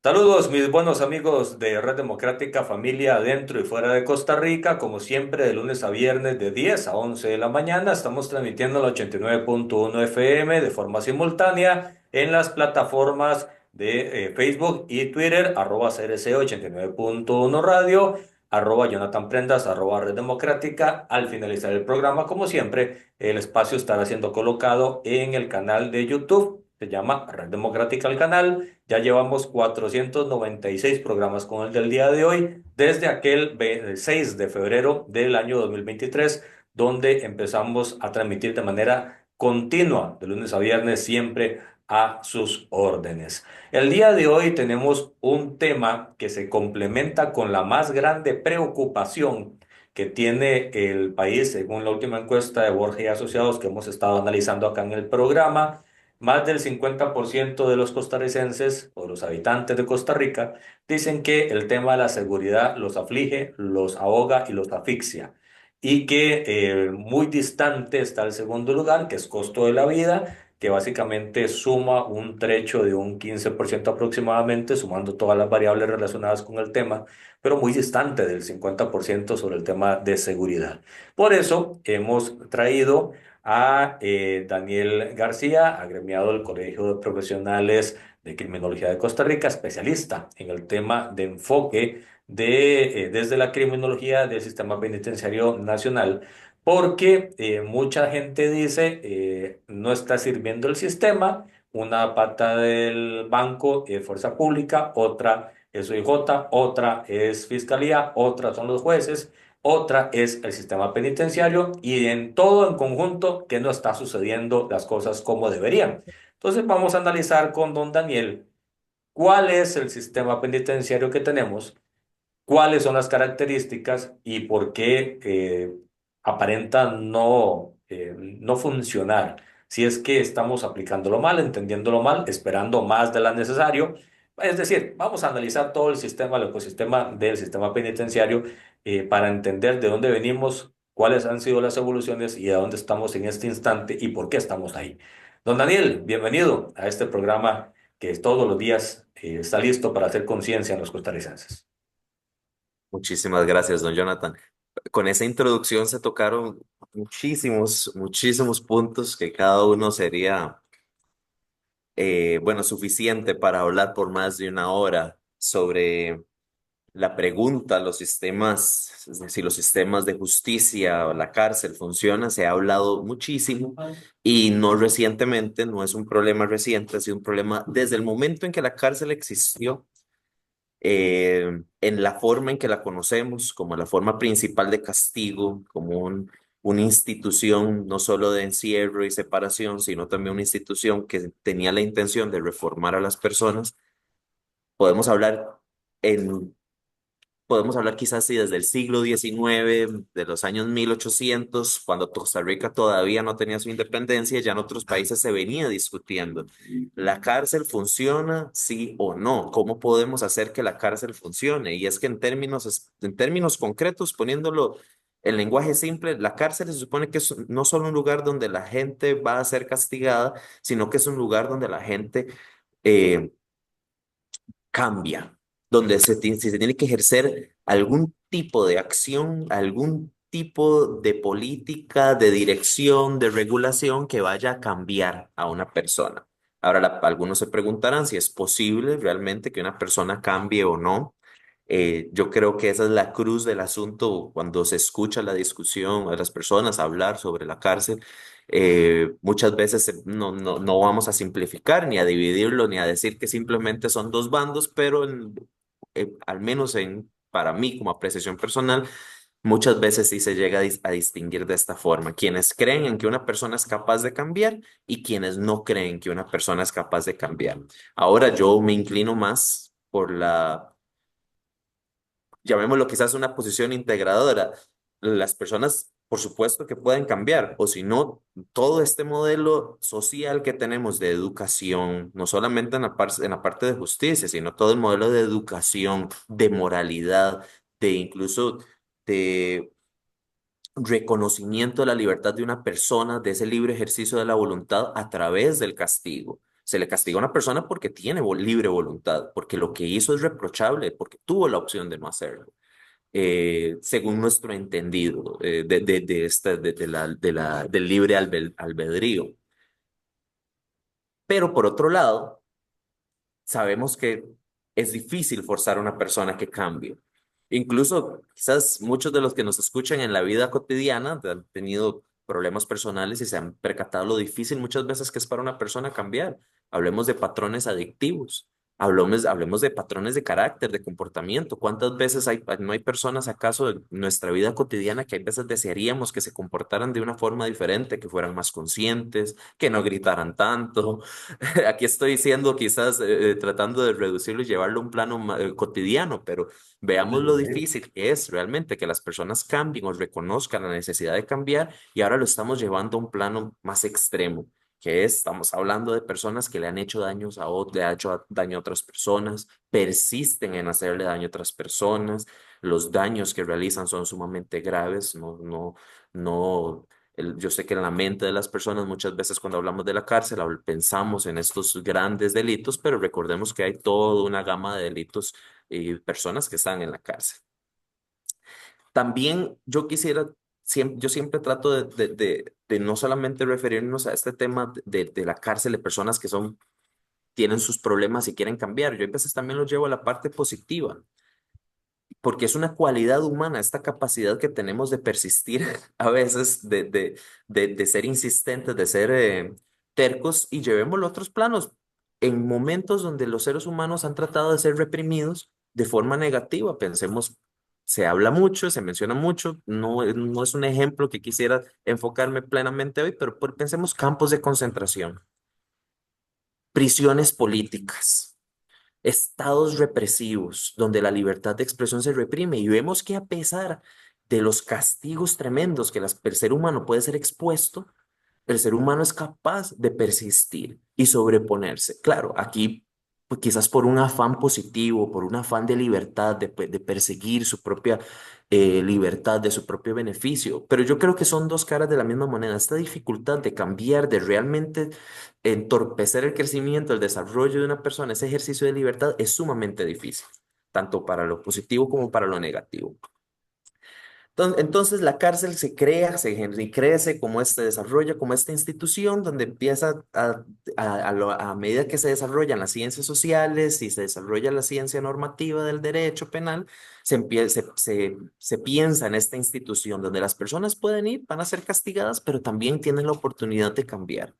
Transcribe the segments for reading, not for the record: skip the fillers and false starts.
Saludos, mis buenos amigos de Red Democrática, familia dentro y fuera de Costa Rica. Como siempre, de lunes a viernes de 10 a 11 de la mañana, estamos transmitiendo el 89.1 FM de forma simultánea en las plataformas de Facebook y Twitter, @CRC 89.1 Radio, @Jonathan Prendas, @Red Democrática. Al finalizar el programa, como siempre, el espacio estará siendo colocado en el canal de YouTube. Se llama Red Democrática el canal. Ya llevamos 496 programas con el del día de hoy, desde aquel 6 de febrero del año 2023, donde empezamos a transmitir de manera continua, de lunes a viernes, siempre a sus órdenes. El día de hoy tenemos un tema que se complementa con la más grande preocupación que tiene el país, según la última encuesta de Borja y Asociados que hemos estado analizando acá en el programa. Más del 50% de los costarricenses o los habitantes de Costa Rica dicen que el tema de la seguridad los aflige, los ahoga y los asfixia. Y que muy distante está el segundo lugar, que es costo de la vida, que básicamente suma un trecho de un 15% aproximadamente, sumando todas las variables relacionadas con el tema, pero muy distante del 50% sobre el tema de seguridad. Por eso hemos traído a Daniel García, agremiado del Colegio de Profesionales de Criminología de Costa Rica, especialista en el tema de enfoque desde la criminología del sistema penitenciario nacional, porque mucha gente dice no está sirviendo el sistema, una pata del banco es fuerza pública, otra es OIJ, otra es fiscalía, otra son los jueces. Otra es el sistema penitenciario y en todo en conjunto que no está sucediendo las cosas como deberían. Entonces vamos a analizar con don Daniel cuál es el sistema penitenciario que tenemos, cuáles son las características y por qué aparenta no funcionar. Si es que estamos aplicándolo mal, entendiéndolo mal, esperando más de lo necesario. Es decir, vamos a analizar todo el sistema, el ecosistema del sistema penitenciario para entender de dónde venimos, cuáles han sido las evoluciones y a dónde estamos en este instante y por qué estamos ahí. Don Daniel, bienvenido a este programa que todos los días está listo para hacer conciencia en los costarricenses. Muchísimas gracias, don Jonathan. Con esa introducción se tocaron muchísimos puntos que cada uno sería, bueno, suficiente para hablar por más de una hora sobre la pregunta, los sistemas, es decir, los sistemas de justicia o la cárcel funciona, se ha hablado muchísimo y no recientemente, no es un problema reciente, ha sido un problema desde el momento en que la cárcel existió en la forma en que la conocemos, como la forma principal de castigo, como una institución no solo de encierro y separación, sino también una institución que tenía la intención de reformar a las personas. Podemos hablar en Podemos hablar quizás sí desde el siglo XIX, de los años 1800, cuando Costa Rica todavía no tenía su independencia, ya en otros países se venía discutiendo. ¿La cárcel funciona, sí o no? ¿Cómo podemos hacer que la cárcel funcione? Y es que en términos concretos, poniéndolo en lenguaje simple, la cárcel se supone que es no solo un lugar donde la gente va a ser castigada, sino que es un lugar donde la gente eh, cambia, donde se tiene que ejercer algún tipo de acción, algún tipo de política, de dirección, de regulación que vaya a cambiar a una persona. Ahora, algunos se preguntarán si es posible realmente que una persona cambie o no. Yo creo que esa es la cruz del asunto cuando se escucha la discusión de las personas hablar sobre la cárcel. Muchas veces no vamos a simplificar ni a dividirlo ni a decir que simplemente son dos bandos, pero al menos para mí como apreciación personal, muchas veces sí se llega a distinguir de esta forma. Quienes creen en que una persona es capaz de cambiar y quienes no creen que una persona es capaz de cambiar. Ahora yo me inclino más por llamémoslo quizás una posición integradora. Las personas, por supuesto que pueden cambiar, o si no, todo este modelo social que tenemos de educación, no solamente en la parte de justicia, sino todo el modelo de educación, de moralidad, de incluso de reconocimiento de la libertad de una persona, de ese libre ejercicio de la voluntad a través del castigo. Se le castiga a una persona porque tiene libre voluntad, porque lo que hizo es reprochable, porque tuvo la opción de no hacerlo, según nuestro entendido del libre albedrío. Pero por otro lado, sabemos que es difícil forzar a una persona que cambie. Incluso quizás muchos de los que nos escuchan en la vida cotidiana han tenido problemas personales y se han percatado lo difícil muchas veces que es para una persona cambiar. Hablemos de patrones adictivos, hablemos de patrones de carácter, de comportamiento. ¿Cuántas veces no hay personas acaso en nuestra vida cotidiana que hay veces desearíamos que se comportaran de una forma diferente, que fueran más conscientes, que no gritaran tanto? Aquí estoy diciendo quizás tratando de reducirlo y llevarlo a un plano cotidiano, pero Sí, veamos sí, lo sí. difícil que es realmente que las personas cambien o reconozcan la necesidad de cambiar y ahora lo estamos llevando a un plano más extremo, que es, estamos hablando de personas que le han hecho daños a otros, le han hecho daño a otras personas, persisten en hacerle daño a otras personas, los daños que realizan son sumamente graves, no. Yo sé que en la mente de las personas muchas veces cuando hablamos de la cárcel pensamos en estos grandes delitos, pero recordemos que hay toda una gama de delitos y personas que están en la cárcel. También yo quisiera, yo siempre trato de no solamente referirnos a este tema de la cárcel de personas que tienen sus problemas y quieren cambiar. Yo a veces también los llevo a la parte positiva, porque es una cualidad humana, esta capacidad que tenemos de persistir a veces, de ser insistentes, de ser tercos y llevémoslo a otros planos. En momentos donde los seres humanos han tratado de ser reprimidos de forma negativa, pensemos, se habla mucho, se menciona mucho, no es un ejemplo que quisiera enfocarme plenamente hoy, pero pensemos campos de concentración, prisiones políticas, estados represivos donde la libertad de expresión se reprime y vemos que a pesar de los castigos tremendos que el ser humano puede ser expuesto, el ser humano es capaz de persistir y sobreponerse. Claro, aquí pues, quizás por un afán positivo, por un afán de libertad, de perseguir su propia libertad, de su propio beneficio, pero yo creo que son dos caras de la misma moneda. Esta dificultad de cambiar, de realmente entorpecer el crecimiento, el desarrollo de una persona, ese ejercicio de libertad es sumamente difícil, tanto para lo positivo como para lo negativo. Entonces la cárcel se crea, se crece como se desarrolla como esta institución donde empieza a medida que se desarrollan las ciencias sociales y se desarrolla la ciencia normativa del derecho penal, se piensa en esta institución donde las personas pueden ir, van a ser castigadas, pero también tienen la oportunidad de cambiar.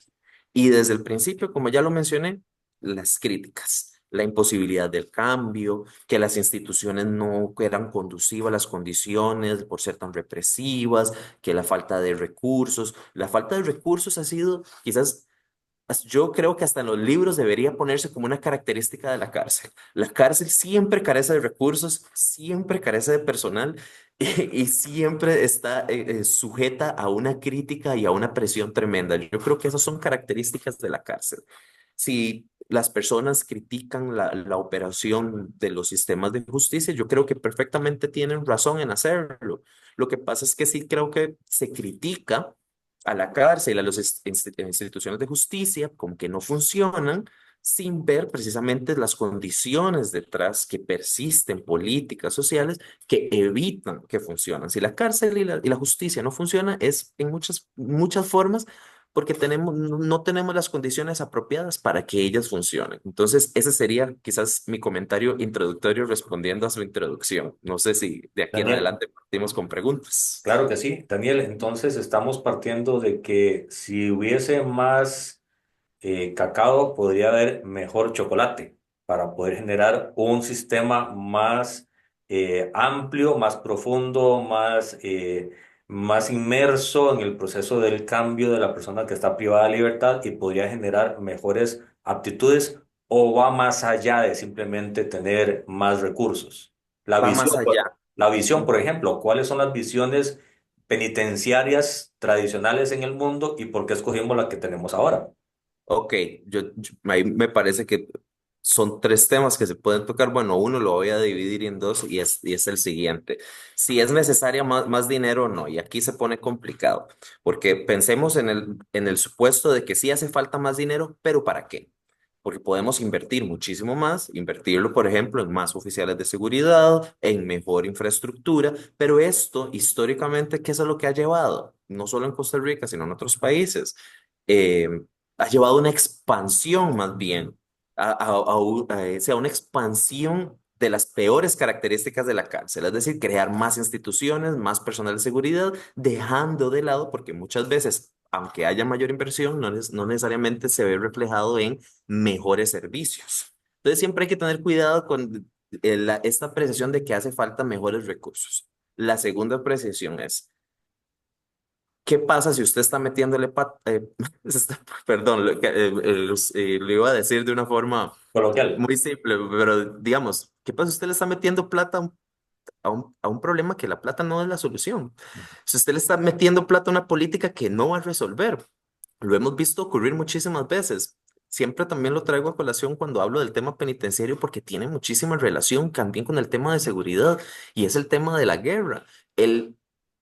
Y desde el principio, como ya lo mencioné, las críticas, la imposibilidad del cambio, que las instituciones no eran conducivas a las condiciones por ser tan represivas, que la falta de recursos ha sido quizás, yo creo que hasta en los libros debería ponerse como una característica de la cárcel. La cárcel siempre carece de recursos, siempre carece de personal y siempre está sujeta a una crítica y a una presión tremenda. Yo creo que esas son características de la cárcel. Si las personas critican la operación de los sistemas de justicia, yo creo que perfectamente tienen razón en hacerlo. Lo que pasa es que sí creo que se critica a la cárcel, a las instituciones de justicia, como que no funcionan, sin ver precisamente las condiciones detrás que persisten, políticas sociales que evitan que funcionen. Si la cárcel y la justicia no funcionan, es en muchas formas porque no tenemos las condiciones apropiadas para que ellas funcionen. Entonces, ese sería quizás mi comentario introductorio respondiendo a su introducción. No sé si de aquí en Daniel, adelante partimos con preguntas. claro que sí. Daniel, entonces estamos partiendo de que si hubiese más cacao, podría haber mejor chocolate para poder generar un sistema más amplio, más profundo, más inmerso en el proceso del cambio de la persona que está privada de libertad y podría generar mejores aptitudes o va más allá de simplemente tener más recursos. La Va visión, más allá. la visión, por ejemplo, ¿cuáles son las visiones penitenciarias tradicionales en el mundo y por qué escogimos la que tenemos ahora? Ok, ahí me parece que son tres temas que se pueden tocar. Bueno, uno lo voy a dividir en dos y es el siguiente. Si es necesaria más dinero o no, y aquí se pone complicado, porque pensemos en el supuesto de que sí hace falta más dinero, pero ¿para qué? porque podemos invertir muchísimo más, invertirlo, por ejemplo, en más oficiales de seguridad, en mejor infraestructura, pero esto históricamente, ¿qué es a lo que ha llevado? No solo en Costa Rica, sino en otros países. Eh, Ha llevado una expansión más bien, o sea, una expansión de las peores características de la cárcel, es decir, crear más instituciones, más personal de seguridad, dejando de lado, porque muchas veces, aunque haya mayor inversión, no necesariamente se ve reflejado en mejores servicios. Entonces siempre hay que tener cuidado con esta apreciación de que hace falta mejores recursos. La segunda apreciación es, ¿qué pasa si usted está metiéndole perdón, lo iba a decir de una forma Coloquial. muy simple, pero digamos, ¿qué pasa si usted le está metiendo plata a un problema que la plata no es la solución? Si usted le está metiendo plata a una política que no va a resolver, lo hemos visto ocurrir muchísimas veces. Siempre también lo traigo a colación cuando hablo del tema penitenciario porque tiene muchísima relación también con el tema de seguridad y es el tema de la guerra. El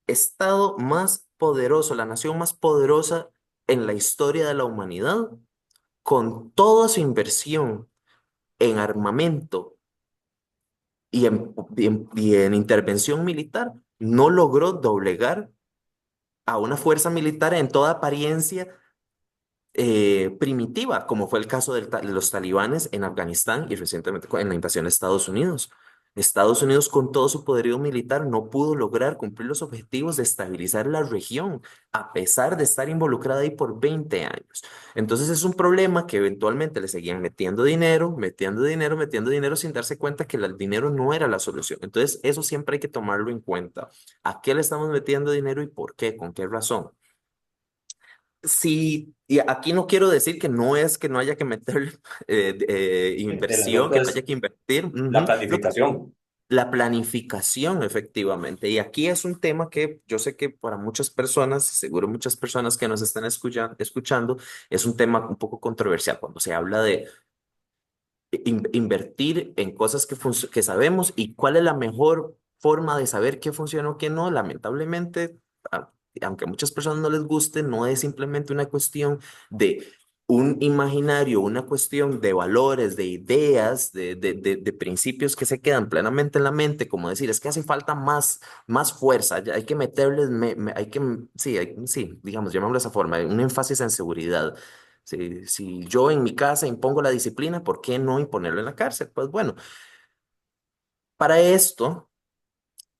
estado más poderoso, la nación más poderosa en la historia de la humanidad, con toda su inversión en armamento y en intervención militar, no logró doblegar a una fuerza militar en toda apariencia primitiva, como fue el caso de los talibanes en Afganistán y recientemente en la invasión de Estados Unidos. Estados Unidos, con todo su poderío militar, no pudo lograr cumplir los objetivos de estabilizar la región, a pesar de estar involucrada ahí por 20 años. Entonces es un problema que eventualmente le seguían metiendo dinero, metiendo dinero, metiendo dinero sin darse cuenta que el dinero no era la solución. Entonces eso siempre hay que tomarlo en cuenta. ¿A qué le estamos metiendo dinero y por qué? ¿Con qué razón? Sí, y aquí no quiero decir que no es que no haya que meterle El inversión, asunto que no haya es que invertir. la Ujú. planificación. La planificación, efectivamente. Y aquí es un tema que yo sé que para muchas personas, seguro muchas personas que nos están escuchando, es un tema un poco controversial cuando se habla de invertir en cosas que sabemos y cuál es la mejor forma de saber qué funciona o qué no. Lamentablemente, aunque a muchas personas no les guste, no es simplemente una cuestión de un imaginario, una cuestión de valores, de ideas, de principios que se quedan plenamente en la mente, como decir, es que hace falta más fuerza, hay que meterles, hay que, sí, sí, digamos, llamémoslo de esa forma, un énfasis en seguridad. Si yo en mi casa impongo la disciplina, ¿por qué no imponerlo en la cárcel? Pues bueno, para esto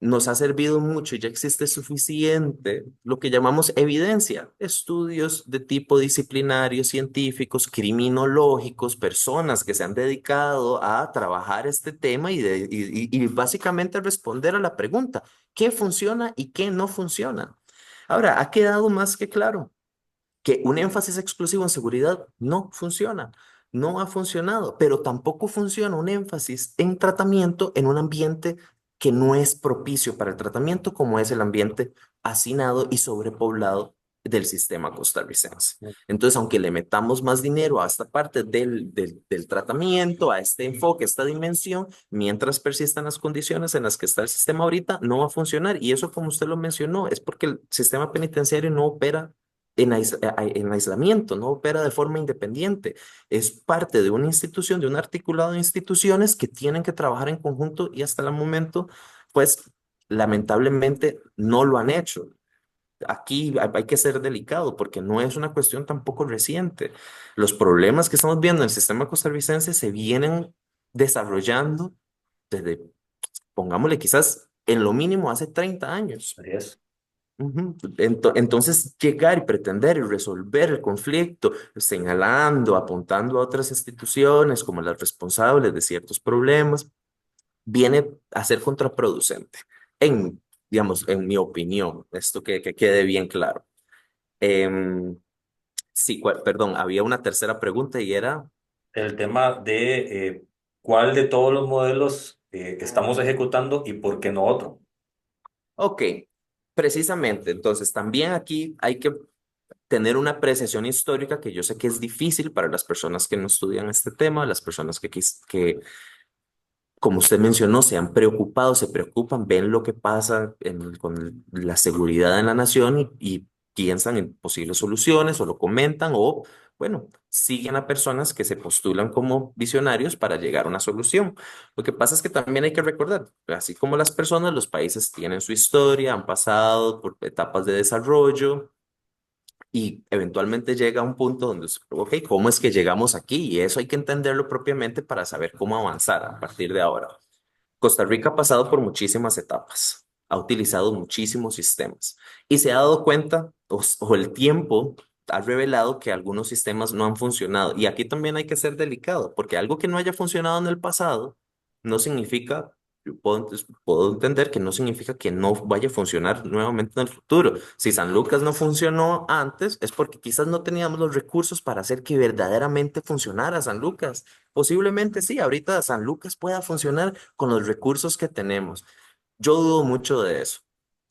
nos ha servido mucho y ya existe suficiente lo que llamamos evidencia, estudios de tipo disciplinario, científicos, criminológicos, personas que se han dedicado a trabajar este tema y básicamente responder a la pregunta, ¿qué funciona y qué no funciona? Ahora, ha quedado más que claro que un énfasis exclusivo en seguridad no funciona, no ha funcionado, pero tampoco funciona un énfasis en tratamiento en un ambiente que no es propicio para el tratamiento, como es el ambiente hacinado y sobrepoblado del sistema costarricense. Entonces, aunque le metamos más dinero a esta parte del tratamiento, a este enfoque, a esta dimensión, mientras persistan las condiciones en las que está el sistema ahorita, no va a funcionar. Y eso, como usted lo mencionó, es porque el sistema penitenciario no opera en aislamiento, no opera de forma independiente. Es parte de una institución, de un articulado de instituciones que tienen que trabajar en conjunto y hasta el momento, pues lamentablemente no lo han hecho. Aquí hay que ser delicado porque no es una cuestión tampoco reciente. Los problemas que estamos viendo en el sistema costarricense se vienen desarrollando desde, pongámosle quizás en lo mínimo hace 30 años. Así es. Ujú. Entonces, llegar y pretender y resolver el conflicto, señalando, apuntando a otras instituciones como las responsables de ciertos problemas, viene a ser contraproducente, en, digamos, en mi opinión, esto que quede bien claro. Em, sí, perdón, había una tercera pregunta y era, El tema de cuál de todos los modelos estamos ejecutando y por qué no otro. ok, precisamente, entonces también aquí hay que tener una apreciación histórica que yo sé que es difícil para las personas que no estudian este tema, las personas que como usted mencionó, se han preocupado, se preocupan, ven lo que pasa con la seguridad en la nación y piensan en posibles soluciones o lo comentan o bueno, siguen a personas que se postulan como visionarios para llegar a una solución. Lo que pasa es que también hay que recordar, así como las personas, los países tienen su historia, han pasado por etapas de desarrollo y eventualmente llega a un punto donde, ok, ¿cómo es que llegamos aquí? Y eso hay que entenderlo propiamente para saber cómo avanzar a partir de ahora. Costa Rica ha pasado por muchísimas etapas, ha utilizado muchísimos sistemas y se ha dado cuenta, o el tiempo ha revelado que algunos sistemas no han funcionado. Y aquí también hay que ser delicado, porque algo que no haya funcionado en el pasado no significa, puedo entender que no significa que no vaya a funcionar nuevamente en el futuro. Si San Lucas no funcionó antes, es porque quizás no teníamos los recursos para hacer que verdaderamente funcionara San Lucas. Posiblemente sí, ahorita San Lucas pueda funcionar con los recursos que tenemos. Yo dudo mucho de eso,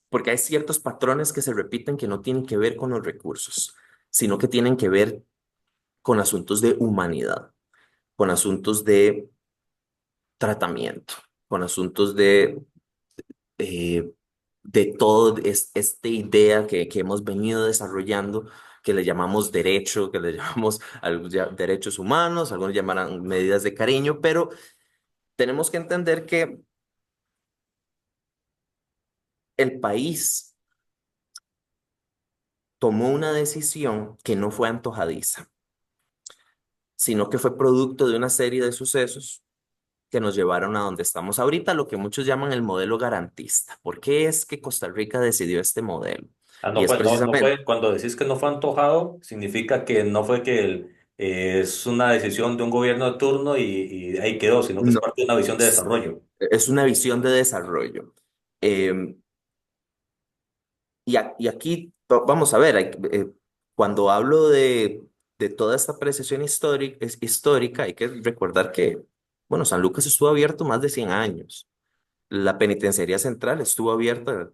porque hay ciertos patrones que se repiten que no tienen que ver con los recursos, sino que tienen que ver con asuntos de humanidad, con asuntos de tratamiento, con asuntos eh, de todo esta idea que hemos venido desarrollando, que le llamamos derecho, que le llamamos derechos humanos, algunos llamarán medidas de cariño, pero tenemos que entender que el país tomó una decisión que no fue antojadiza, sino que fue producto de una serie de sucesos que nos llevaron a donde estamos ahorita, lo que muchos llaman el modelo garantista. ¿Por qué es que Costa Rica decidió este modelo? Ah, Y no es fue, no precisamente, fue, cuando decís que no fue antojado, significa que no fue que es una decisión de un gobierno de turno y ahí quedó, sino que es no, parte de una visión de es desarrollo. es una visión de desarrollo. Em, y aquí vamos a ver, cuando hablo de toda esta apreciación histórica, hay que recordar que, bueno, San Lucas estuvo abierto más de 100 años. La penitenciaría central estuvo abierta,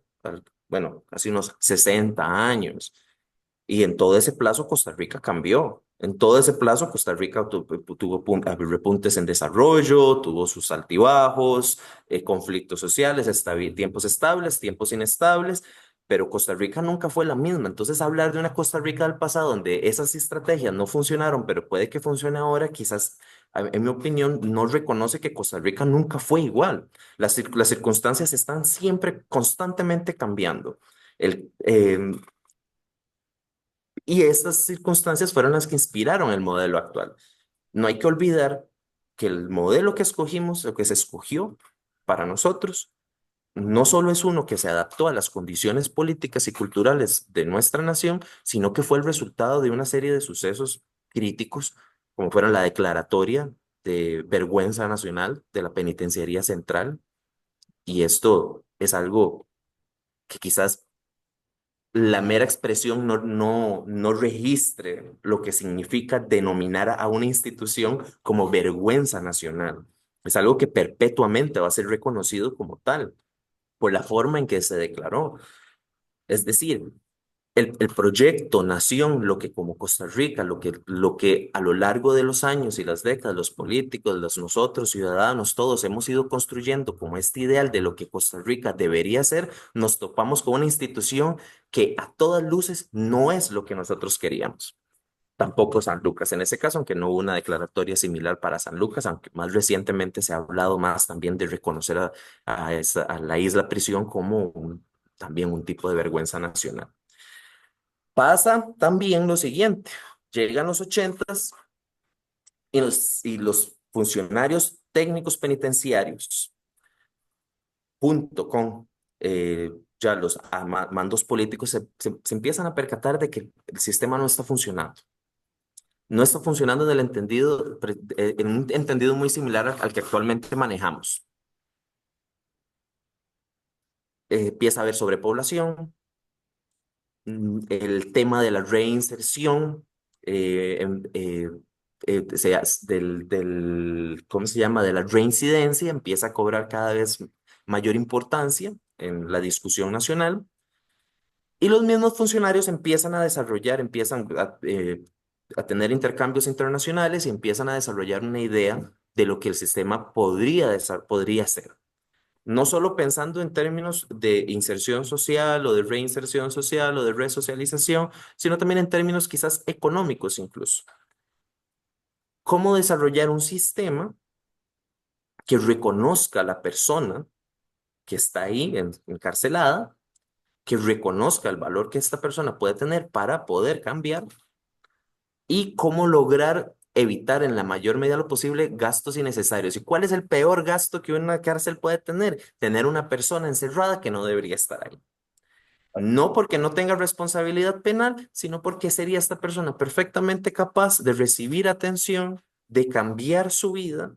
bueno, casi unos 60 años. Y en todo ese plazo Costa Rica cambió. En todo ese plazo Costa Rica tuvo repuntes en desarrollo, tuvo sus altibajos, conflictos sociales, tiempos estables, tiempos inestables, pero Costa Rica nunca fue la misma. Entonces hablar de una Costa Rica del pasado donde esas estrategias no funcionaron, pero puede que funcione ahora, quizás, en mi opinión, no reconoce que Costa Rica nunca fue igual. Las circunstancias están siempre constantemente cambiando. El, y estas circunstancias fueron las que inspiraron el modelo actual. No hay que olvidar que el modelo que escogimos, o que se escogió para nosotros, no solo es uno que se adaptó a las condiciones políticas y culturales de nuestra nación, sino que fue el resultado de una serie de sucesos críticos, como fueron la declaratoria de vergüenza nacional de la Penitenciaría Central. Y esto es algo que quizás la mera expresión no registre lo que significa denominar a una institución como vergüenza nacional. Es algo que perpetuamente va a ser reconocido como tal por la forma en que se declaró. Es decir, el proyecto Nación, lo que como Costa Rica, lo que a lo largo de los años y las décadas, los políticos, nosotros, ciudadanos, todos hemos ido construyendo como este ideal de lo que Costa Rica debería ser, nos topamos con una institución que a todas luces no es lo que nosotros queríamos. Tampoco San Lucas en ese caso, aunque no hubo una declaratoria similar para San Lucas, aunque más recientemente se ha hablado más también de reconocer a la isla prisión como también un tipo de vergüenza nacional. Pasa también lo siguiente, llegan los ochentas y los funcionarios técnicos penitenciarios, junto con ya los mandos políticos, se empiezan a percatar de que el sistema no está funcionando. No está funcionando en un entendido muy similar al que actualmente manejamos. Empieza a haber sobrepoblación, el tema de la reinserción, eh, em- eh, ¿cómo se llama? De la reincidencia empieza a cobrar cada vez mayor importancia en la discusión nacional y los mismos funcionarios empiezan a desarrollar, a tener intercambios internacionales y empiezan a desarrollar una idea de lo que el sistema podría ser. No solo pensando en términos de inserción social o de reinserción social o de resocialización, sino también en términos quizás económicos incluso. cómo desarrollar un sistema que reconozca a la persona que está ahí encarcelada, que reconozca el valor que esta persona puede tener para poder cambiar y cómo lograr evitar en la mayor medida lo posible gastos innecesarios. ¿Y cuál es el peor gasto que una cárcel puede tener? Tener una persona encerrada que no debería estar ahí. No porque no tenga responsabilidad penal, sino porque sería esta persona perfectamente capaz de recibir atención, de cambiar su vida,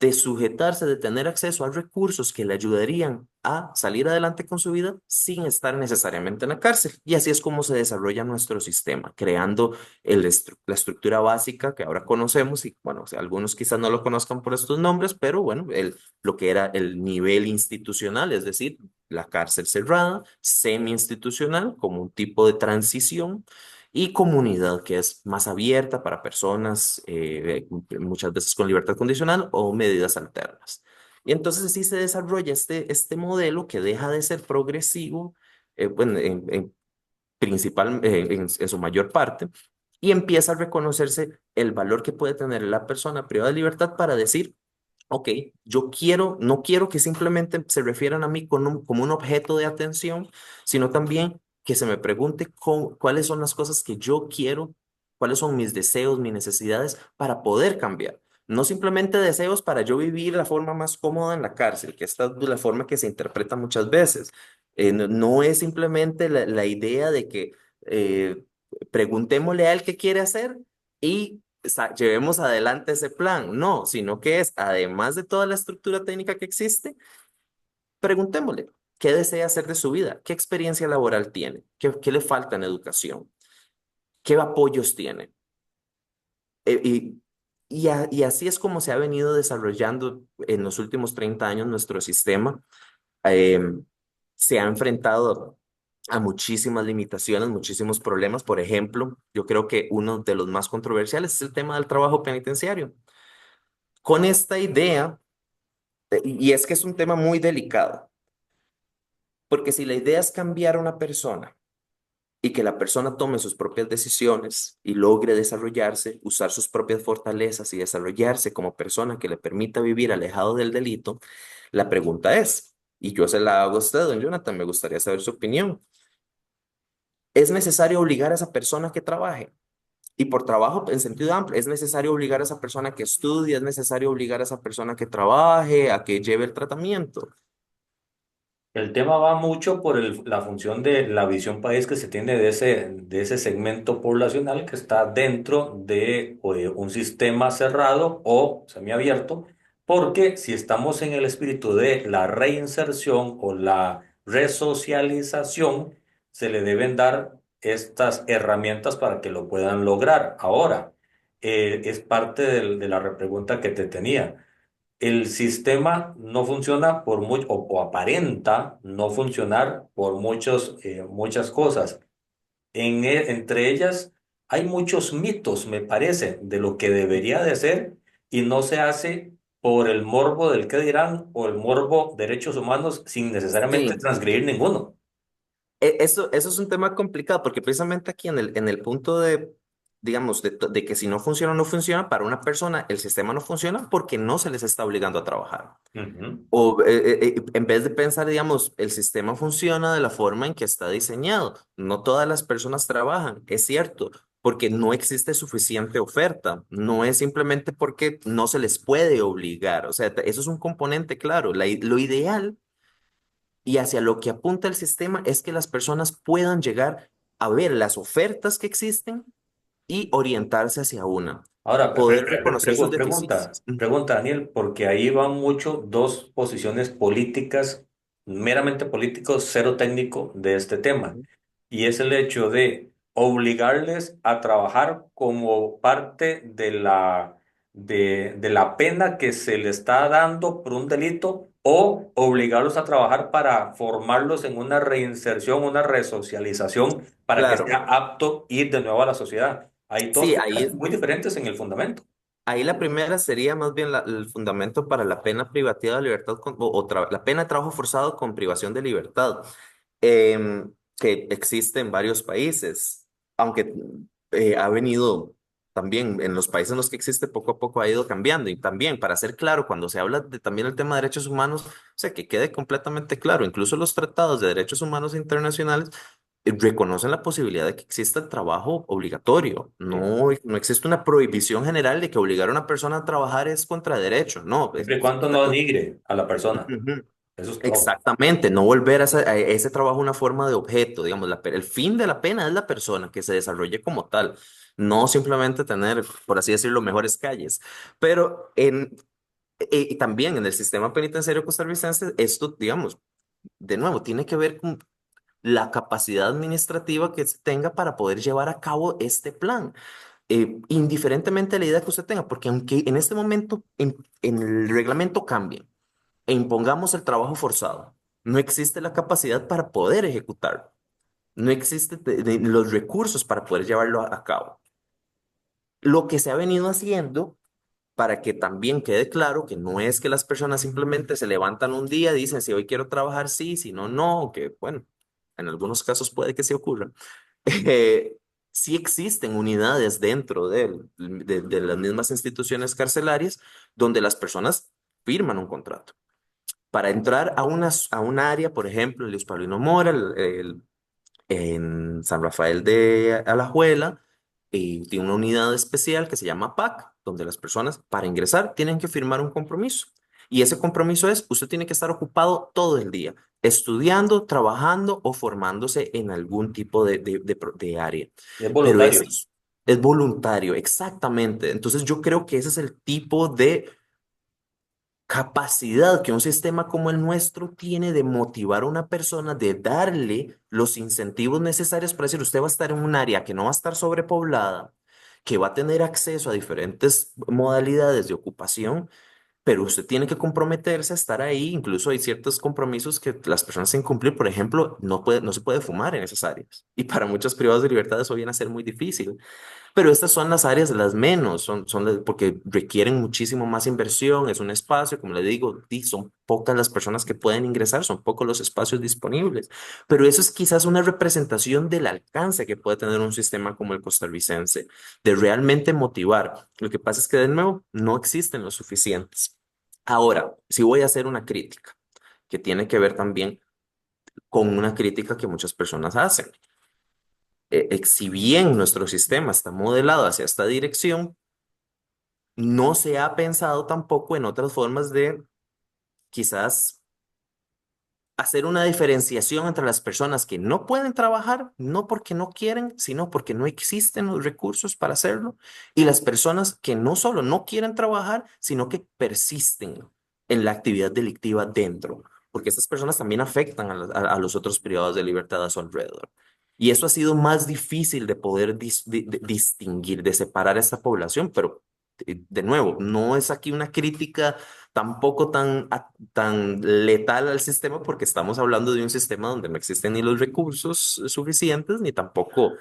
de sujetarse, de tener acceso a recursos que le ayudarían a salir adelante con su vida sin estar necesariamente en la cárcel. Y así es como se desarrolla nuestro sistema, creando la estructura básica que ahora conocemos y bueno, o sea, algunos quizás no lo conozcan por estos nombres, pero bueno, lo que era el nivel institucional, es decir, la cárcel cerrada, semi-institucional, como un tipo de transición y comunidad, que es más abierta para personas, muchas veces con libertad condicional o medidas alternas. Y entonces así se desarrolla este modelo que deja de ser progresivo, bueno, en su mayor parte, y empieza a reconocerse el valor que puede tener la persona privada de libertad para decir, ok, yo quiero, no quiero que simplemente se refieran a mí como un objeto de atención, sino también que se me pregunte cuáles son las cosas que yo quiero, cuáles son mis deseos, mis necesidades para poder cambiar. No simplemente deseos para yo vivir la forma más cómoda en la cárcel, que esta es la forma que se interpreta muchas veces. No es simplemente la idea de que eh, preguntémosle a él qué quiere hacer y llevemos adelante ese plan. No, sino que es, además de toda la estructura técnica que existe, preguntémosle qué desea hacer de su vida, qué experiencia laboral tiene, qué le falta en educación, qué apoyos tiene. Eh, y, y así es como se ha venido desarrollando en los últimos 30 años nuestro sistema. Eh, Se ha enfrentado a muchísimas limitaciones, muchísimos problemas. Por ejemplo, yo creo que uno de los más controversiales es el tema del trabajo penitenciario. Con esta idea, y es que es un tema muy delicado, porque si la idea es cambiar a una persona y que la persona tome sus propias decisiones y logre desarrollarse, usar sus propias fortalezas y desarrollarse como persona que le permita vivir alejado del delito, la pregunta es, y yo se la hago a usted, don Jonathan, me gustaría saber su opinión. ¿Es necesario obligar a esa persona que trabaje? Y por trabajo en sentido amplio, es necesario obligar a esa persona que estudie, es necesario obligar a esa persona que trabaje, a que lleve el tratamiento. El tema va mucho por la función de la visión país que se tiene de ese segmento poblacional que está dentro de un sistema cerrado o semiabierto, porque si estamos en el espíritu de la reinserción o la resocialización, se le deben dar estas herramientas para que lo puedan lograr. Ahora, es parte de la repregunta que te tenía. El sistema no funciona por mucho, o aparenta no funcionar por muchas cosas. Entre ellas hay muchos mitos, me parece, de lo que debería de ser y no se hace por el morbo del qué dirán o el morbo derechos humanos sin necesariamente Sí, transgredir ninguno. eso es un tema complicado porque precisamente aquí en el punto de, digamos, de que si no funciona o no funciona, para una persona el sistema no funciona porque no se les está obligando a trabajar. Ujú. O en vez de pensar, digamos, el sistema funciona de la forma en que está diseñado. No todas las personas trabajan, es cierto, porque no existe suficiente oferta. No es simplemente porque no se les puede obligar. O sea, eso es un componente claro. Lo ideal y hacia lo que apunta el sistema es que las personas puedan llegar a ver las ofertas que existen y orientarse hacia una. Ahora, Poder reconocer sus pregunta, deficiencias. pregunta, Daniel, porque ahí van mucho dos posiciones políticas, meramente políticos, cero técnico de este tema. Ujú. Y es el hecho de obligarles a trabajar como parte de la pena que se le está dando por un delito o obligarlos a trabajar para formarlos en una reinserción, una resocialización para que sea Claro, apto ir de nuevo a la sociedad. Hay dos sí, ideas muy diferentes en el fundamento. ahí la primera sería más bien el fundamento para la pena privativa de libertad la pena de trabajo forzado con privación de libertad, que existe en varios países, aunque ha venido también en los países en los que existe poco a poco ha ido cambiando. Y también, para ser claro, cuando se habla de también el tema de derechos humanos, o sea, que quede completamente claro, incluso los tratados de derechos humanos internacionales reconocen la posibilidad de que exista el trabajo obligatorio. Sí. No existe una prohibición general de que obligar a una persona a trabajar es contra derecho. No, Siempre y cuando no denigre a la persona. Ujú. Eso es todo. Exactamente, no volver a ese trabajo una forma de objeto, digamos, el fin de la pena es la persona que se desarrolle como tal, no simplemente tener, por así decirlo, mejores calles. Pero y también en el sistema penitenciario costarricense, esto, digamos, de nuevo, tiene que ver con la capacidad administrativa que se tenga para poder llevar a cabo este plan. Indiferentemente de la idea que usted tenga, porque aunque en este momento en el reglamento cambie e impongamos el trabajo forzado, no existe la capacidad para poder ejecutarlo. No existen los recursos para poder llevarlo a cabo. Lo que se ha venido haciendo para que también quede claro que no es que las personas simplemente se levantan un día, dicen si hoy quiero trabajar, sí, si no, no, que bueno, en algunos casos puede que se ocurra. Eh, sí existen unidades dentro de las mismas instituciones carcelarias donde las personas firman un contrato. Para entrar a un área, por ejemplo, el Luis Paulino Mora, en San Rafael de Alajuela, y tiene una unidad especial que se llama PAC, donde las personas para ingresar tienen que firmar un compromiso. Y ese compromiso es, usted tiene que estar ocupado todo el día, estudiando, trabajando o formándose en algún tipo de área. Y es Pero eso voluntario. es voluntario, exactamente. Entonces yo creo que ese es el tipo de capacidad que un sistema como el nuestro tiene de motivar a una persona, de darle los incentivos necesarios para decir, usted va a estar en un área que no va a estar sobrepoblada, que va a tener acceso a diferentes modalidades de ocupación, pero usted tiene que comprometerse a estar ahí. Incluso hay ciertos compromisos que las personas sin cumplir, por ejemplo, no se puede fumar en esas áreas. Y para muchos privados de libertad eso viene a ser muy difícil. Pero estas son las áreas las menos, porque requieren muchísimo más inversión, es un espacio, como le digo, son pocas las personas que pueden ingresar, son pocos los espacios disponibles. Pero eso es quizás una representación del alcance que puede tener un sistema como el costarricense, de realmente motivar. Lo que pasa es que, de nuevo, no existen los suficientes. Ahora, si voy a hacer una crítica, que tiene que ver también con una crítica que muchas personas hacen. Si bien nuestro sistema está modelado hacia esta dirección, no se ha pensado tampoco en otras formas de quizás hacer una diferenciación entre las personas que no pueden trabajar, no porque no quieren, sino porque no existen los recursos para hacerlo, y las personas que no solo no quieren trabajar, sino que persisten en la actividad delictiva dentro, porque estas personas también afectan a los otros privados de libertad a su alrededor. Y eso ha sido más difícil de poder distinguir, de separar a esta población, pero de nuevo, no es aquí una crítica tampoco tan letal al sistema porque estamos hablando de un sistema donde no existen ni los recursos suficientes ni tampoco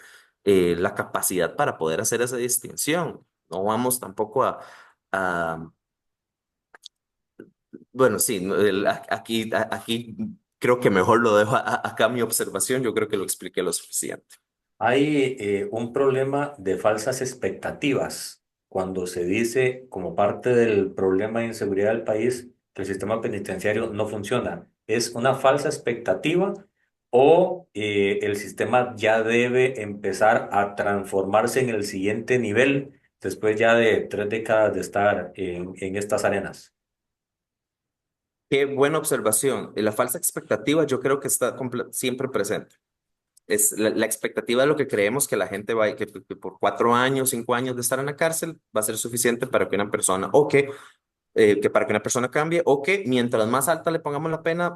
la capacidad para poder hacer esa distinción. No vamos tampoco a- bueno, sí, no, aquí creo que mejor lo dejo acá mi observación, yo creo que lo expliqué lo suficiente. Hay un problema de falsas expectativas cuando se dice como parte del problema de inseguridad del país que el sistema penitenciario no funciona. ¿Es una falsa expectativa o el sistema ya debe empezar a transformarse en el siguiente nivel después ya de 3 décadas de estar en estas arenas? Qué buena observación. La falsa expectativa yo creo que está siempre presente. Es la expectativa de lo que creemos que la gente va, que por 4 años, 5 años de estar en la cárcel va a ser suficiente para que una persona, que para que una persona cambie, o que mientras más alta le pongamos la pena,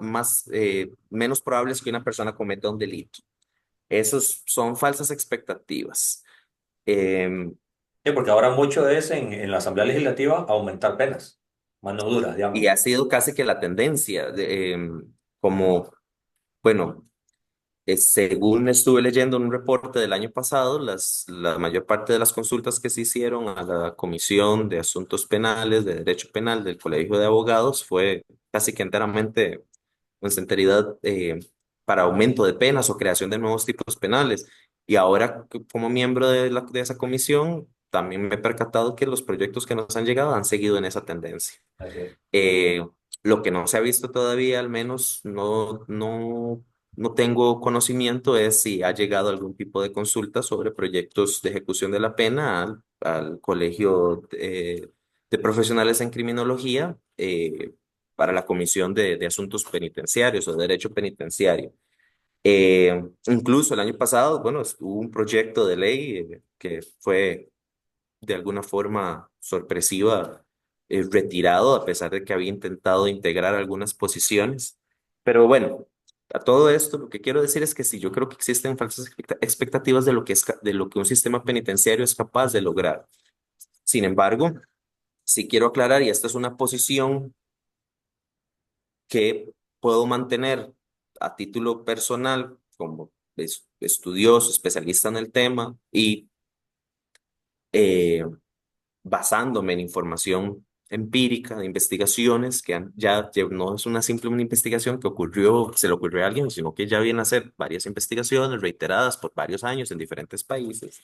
menos probable es que una persona cometa un delito. Esos son falsas expectativas. Eh, Sí, porque ahora mucho es en la Asamblea Legislativa aumentar penas, mano dura, y digamos. ha sido casi que la tendencia, como, bueno. Según estuve leyendo en un reporte del año pasado, la mayor parte de las consultas que se hicieron a la Comisión de Asuntos Penales, de Derecho Penal del Colegio de Abogados fue casi que enteramente, con sinceridad, para aumento de penas o creación de nuevos tipos penales. Y ahora, como miembro de esa comisión, también me he percatado que los proyectos que nos han llegado han seguido en esa tendencia. Así es. Eh, lo que no se ha visto todavía, al menos no tengo conocimiento, es si ha llegado algún tipo de consulta sobre proyectos de ejecución de la pena al Colegio de Profesionales en Criminología para la Comisión de Asuntos Penitenciarios o de Derecho Penitenciario. Incluso el año pasado, bueno, hubo un proyecto de ley que fue de alguna forma sorpresiva, retirado, a pesar de que había intentado integrar algunas posiciones. Pero bueno, a todo esto lo que quiero decir es que sí, yo creo que existen falsas expectativas de lo que de lo que un sistema penitenciario es capaz de lograr. Sin embargo, sí quiero aclarar, y esta es una posición que puedo mantener a título personal como estudioso, especialista en el tema y eh, basándome en información empírica, de investigaciones, que no es una simple una investigación que ocurrió, se le ocurrió a alguien, sino que ya vienen a ser varias investigaciones reiteradas por varios años en diferentes países.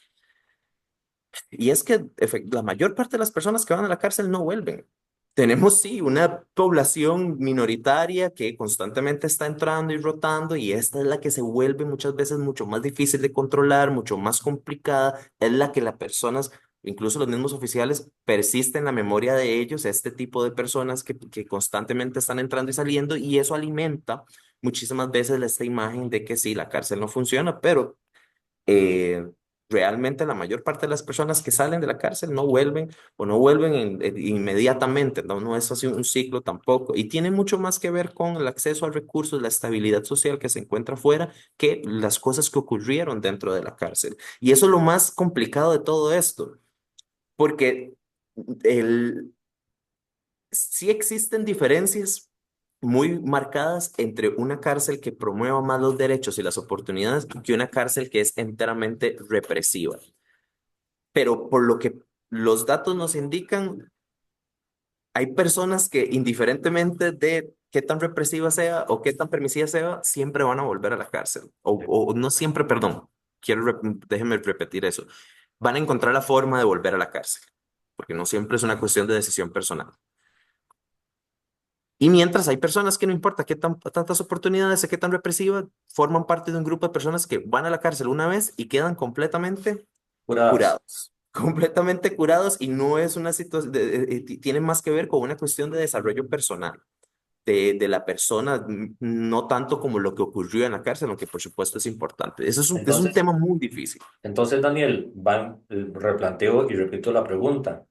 Y es que la mayor parte de las personas que van a la cárcel no vuelven. Tenemos, sí, una población minoritaria que constantemente está entrando y rotando y esta es la que se vuelve muchas veces mucho más difícil de controlar, mucho más complicada, es la que las personas, incluso los mismos oficiales, persiste en la memoria de ellos, este tipo de personas que constantemente están entrando y saliendo y eso alimenta muchísimas veces esta imagen de que sí, la cárcel no funciona, pero eh, realmente la mayor parte de las personas que salen de la cárcel no vuelven o no vuelven inmediatamente, no es así un ciclo tampoco. Y tiene mucho más que ver con el acceso a recursos, la estabilidad social que se encuentra afuera, que las cosas que ocurrieron dentro de la cárcel. Y eso es lo más complicado de todo esto, porque el, sí existen diferencias muy marcadas entre una cárcel que promueva más los derechos y las oportunidades que una cárcel que es enteramente represiva. Pero por lo que los datos nos indican, hay personas que indiferentemente de qué tan represiva sea o qué tan permisiva sea, siempre van a volver a la cárcel. O no siempre, perdón, déjenme repetir eso. Van a encontrar la forma de volver a la cárcel, porque no siempre es una cuestión de decisión personal. Y mientras hay personas que no importa tantas oportunidades, qué tan represiva, forman parte de un grupo de personas que van a la cárcel una vez y quedan completamente Curadas. curados. Completamente curados y no es una situación, tiene más que ver con una cuestión de desarrollo personal de la persona, no tanto como lo que ocurrió en la cárcel, aunque por supuesto es importante. Eso es un Entonces, tema muy difícil. Daniel, replanteo y repito la pregunta.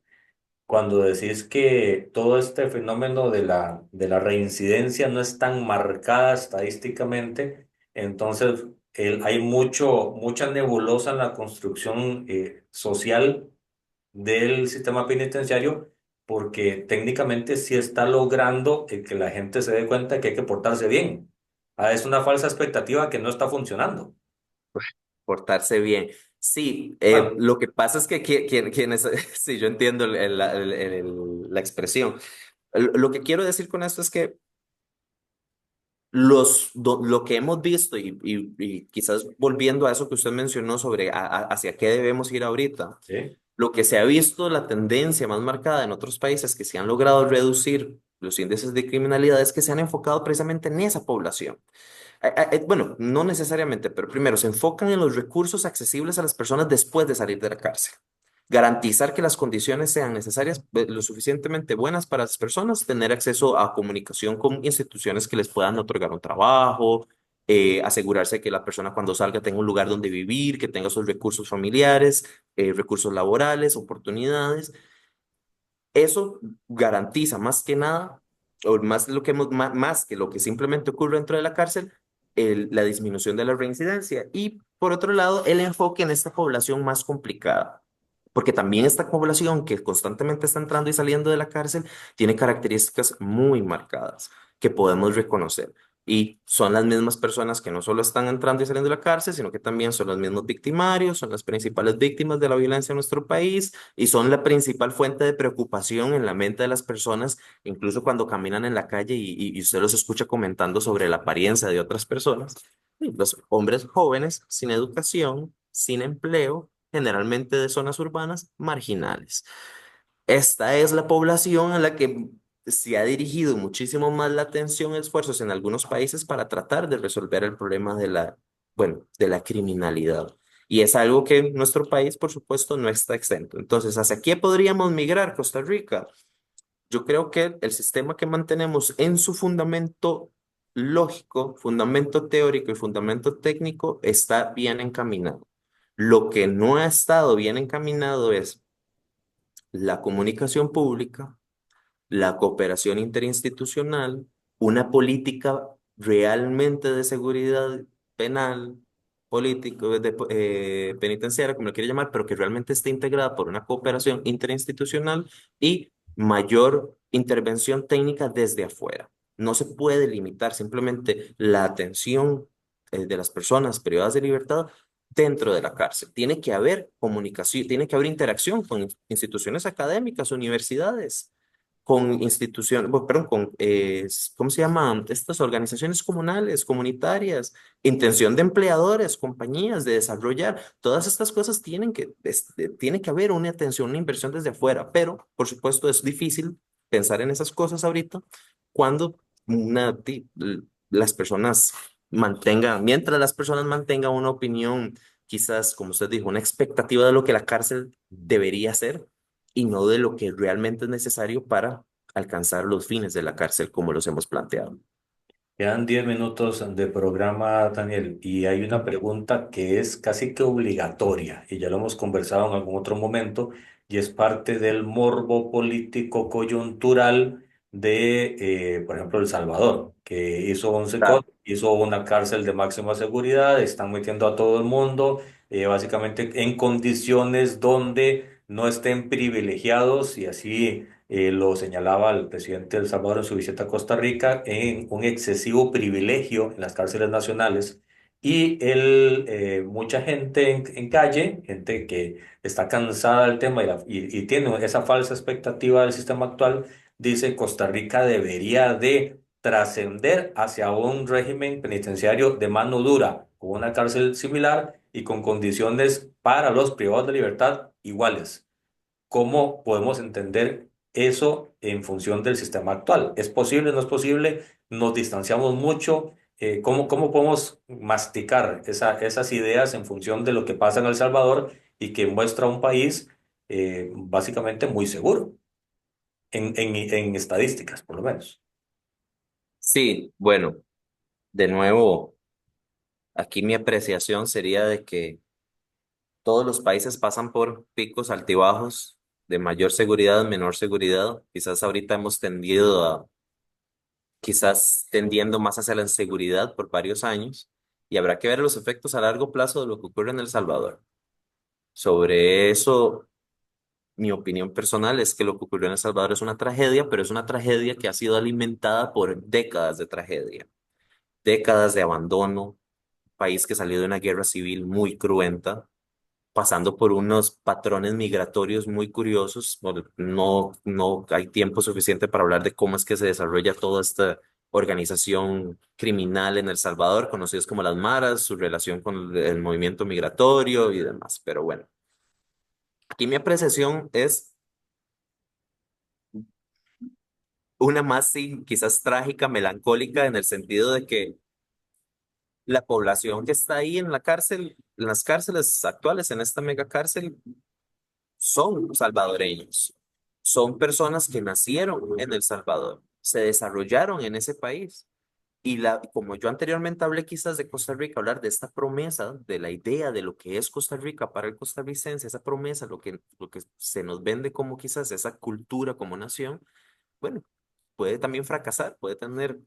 Cuando decís que todo este fenómeno de la reincidencia no es tan marcada estadísticamente, entonces hay mucha nebulosa en la construcción social del sistema penitenciario, porque técnicamente sí está logrando que la gente se dé cuenta que hay que portarse bien. Ah, es una falsa expectativa que no está funcionando. Portarse bien. Sí, Bueno, lo que pasa es que quienes, sí, yo entiendo la expresión. Lo que quiero decir con esto es que lo que hemos visto y quizás volviendo a eso que usted mencionó sobre hacia qué debemos ir ahorita, sí, lo que se ha visto, la tendencia más marcada en otros países que se han logrado reducir los índices de criminalidad es que se han enfocado precisamente en esa población. Bueno, no necesariamente, pero primero se enfocan en los recursos accesibles a las personas después de salir de la cárcel. Garantizar que las condiciones sean necesarias, lo suficientemente buenas para las personas, tener acceso a comunicación con instituciones que les puedan otorgar un trabajo, asegurarse que la persona cuando salga tenga un lugar donde vivir, que tenga sus recursos familiares, recursos laborales, oportunidades. Eso garantiza más que nada, o más, de lo que más que lo que simplemente ocurre dentro de la cárcel, la disminución de la reincidencia. Y por otro lado, el enfoque en esta población más complicada. Porque también esta población que constantemente está entrando y saliendo de la cárcel tiene características muy marcadas que podemos reconocer. Y son las mismas personas que no solo están entrando y saliendo de la cárcel, sino que también son los mismos victimarios, son las principales víctimas de la violencia en nuestro país y son la principal fuente de preocupación en la mente de las personas, incluso cuando caminan en la calle y usted los escucha comentando sobre la apariencia de otras personas. Y los hombres jóvenes sin educación, sin empleo generalmente de zonas urbanas marginales. Esta es la población a la que se ha dirigido muchísimo más la atención y esfuerzos en algunos países para tratar de resolver el problema de bueno, de la criminalidad. Y es algo que nuestro país, por supuesto, no está exento. Entonces, ¿hacia qué podríamos migrar, Costa Rica? Yo creo que el sistema que mantenemos en su fundamento lógico, fundamento teórico y fundamento técnico está bien encaminado. Lo que no ha estado bien encaminado es la comunicación pública, la cooperación interinstitucional, una política realmente de seguridad penal, político, penitenciaria, como lo quiere llamar, pero que realmente esté integrada por una cooperación interinstitucional y mayor intervención técnica desde afuera. No se puede limitar simplemente la atención de las personas privadas de libertad dentro de la cárcel. Tiene que haber comunicación, tiene que haber interacción con instituciones académicas, universidades, con instituciones, bueno, perdón, ¿cómo se llaman? Estas organizaciones comunales, comunitarias, intención de empleadores, compañías, de desarrollar, todas estas cosas tiene que haber una atención, una inversión desde afuera, pero por supuesto es difícil pensar en esas cosas ahorita cuando las personas mientras las personas mantengan una opinión, quizás, como usted dijo, una expectativa de lo que la cárcel debería ser y no de lo que realmente es necesario para alcanzar los fines de la cárcel como los hemos planteado. Quedan 10 minutos de programa, Daniel, y hay una pregunta que es casi que obligatoria, y ya lo hemos conversado en algún otro momento, y es parte del morbo político coyuntural de, por ejemplo, El Salvador, que hizo 11 cosas, Claro. hizo una cárcel de máxima seguridad, están metiendo a todo el mundo, básicamente en condiciones donde no estén privilegiados, y así lo señalaba el presidente de El Salvador en su visita a Costa Rica, en un excesivo privilegio en las cárceles nacionales. Y mucha gente en calle, gente que está cansada del tema y tiene esa falsa expectativa del sistema actual, dice Costa Rica debería de trascender hacia un régimen penitenciario de mano dura, con una cárcel similar y con condiciones para los privados de libertad iguales. ¿Cómo podemos entender eso en función del sistema actual? ¿Es posible? ¿No es posible? ¿Nos distanciamos mucho? ¿Cómo podemos masticar esas ideas en función de lo que pasa en El Salvador y que muestra un país básicamente muy seguro, en estadísticas, por lo menos? Sí, bueno, de nuevo, aquí mi apreciación sería de que todos los países pasan por picos altibajos de mayor seguridad, menor seguridad. Quizás ahorita hemos quizás tendiendo más hacia la inseguridad por varios años y habrá que ver los efectos a largo plazo de lo que ocurre en El Salvador. Sobre eso, mi opinión personal es que lo que ocurrió en El Salvador es una tragedia, pero es una tragedia que ha sido alimentada por décadas de tragedia, décadas de abandono, país que salió de una guerra civil muy cruenta, pasando por unos patrones migratorios muy curiosos. Bueno, no hay tiempo suficiente para hablar de cómo es que se desarrolla toda esta organización criminal en El Salvador, conocidos como las Maras, su relación con el movimiento migratorio y demás. Pero bueno, aquí mi apreciación es una más, sí, quizás trágica, melancólica, en el sentido de que la población que está ahí en la cárcel, en las cárceles actuales, en esta mega cárcel, son salvadoreños, son personas que nacieron en El Salvador, se desarrollaron en ese país. Y como yo anteriormente hablé quizás de Costa Rica, hablar de esta promesa, de la idea de lo que es Costa Rica para el costarricense, esa promesa, lo que se nos vende como quizás esa cultura como nación, bueno, puede también fracasar, puede tener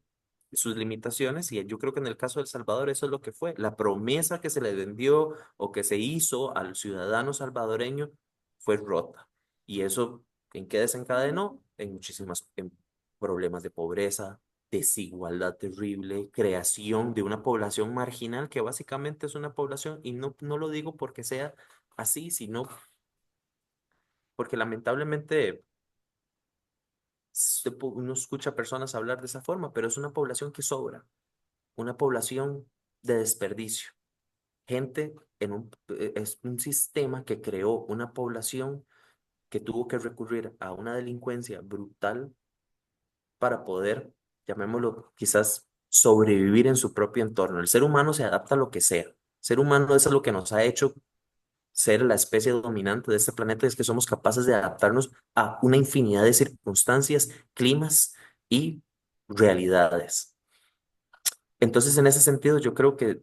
sus limitaciones y yo creo que en el caso de El Salvador eso es lo que fue, la promesa que se le vendió o que se hizo al ciudadano salvadoreño fue rota y eso ¿en qué desencadenó? En en problemas de pobreza, desigualdad terrible, creación de una población marginal que básicamente es una población y no lo digo porque sea así, sino porque lamentablemente uno escucha personas hablar de esa forma, pero es una población que sobra, una población de desperdicio. gente es un sistema que creó una población que tuvo que recurrir a una delincuencia brutal para poder, llamémoslo, quizás sobrevivir en su propio entorno. El ser humano se adapta a lo que sea. El ser humano eso es lo que nos ha hecho ser la especie dominante de este planeta, es que somos capaces de adaptarnos a una infinidad de circunstancias, climas y realidades. Entonces, en ese sentido, yo creo que